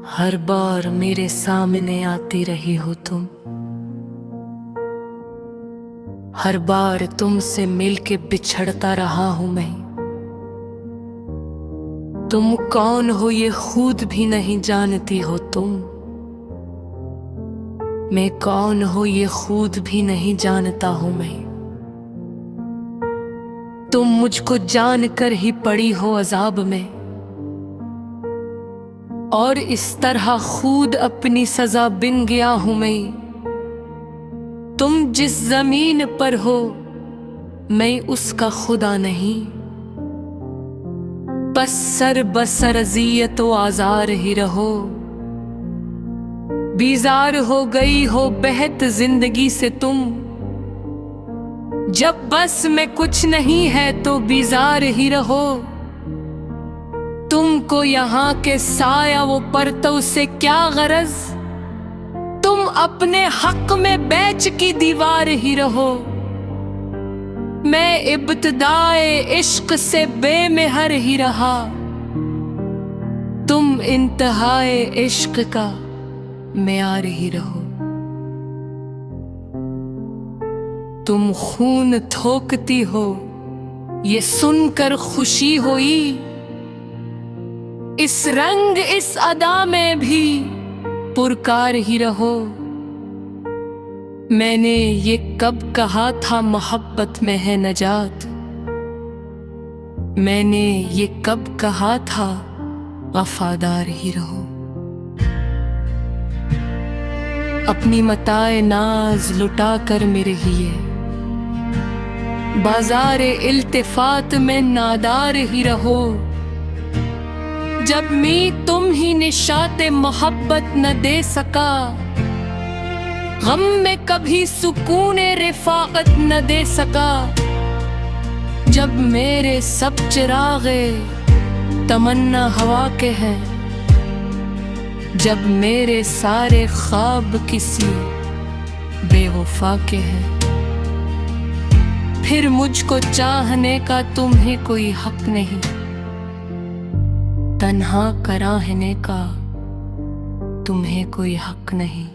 हर बार मेरे सामने आती रही हो तुम, हर बार तुमसे मिलके बिछड़ता रहा हूं मैं। तुम कौन हो ये खुद भी नहीं जानती हो तुम, मैं कौन हो ये खुद भी नहीं जानता हूं मैं। तुम मुझको जानकर ही पड़ी हो अजाब में, और इस तरह खुद अपनी सजा बिन गया हूं मैं। तुम जिस जमीन पर हो मैं उसका खुदा नहीं, बस सर बसर अजियत व आजार ही रहो। बीजार हो गई हो बहत जिंदगी से तुम, जब बस में कुछ नहीं है तो बीजार ही रहो। तुमको यहाँ के साया वो परतों से क्या गरज, तुम अपने हक में बेच की दीवार ही रहो। मैं इब्तिदाए इश्क से बेमेहर ही रहा, तुम इंतहाए इश्क का मेयार ही रहो। तुम खून थोकती हो ये सुनकर खुशी हुई, इस रंग इस अदा में भी पुरकार ही रहो। मैंने ये कब कहा था मोहब्बत में है नजात, मैंने ये कब कहा था वफादार ही रहो। अपनी मताए नाज लुटा कर मेरे लिए बाजार इल्तिफात में नादार ही रहो। जब मैं तुम ही निशाते मोहब्बत न दे सका, गम में कभी सुकून रिफाकत न दे सका। जब मेरे सब चिरागे तमन्ना हवा के हैं, जब मेरे सारे ख्वाब किसी बेवफा के हैं, फिर मुझको चाहने का तुम्हें कोई हक नहीं, तन्हा कराहने का तुम्हें कोई हक नहीं।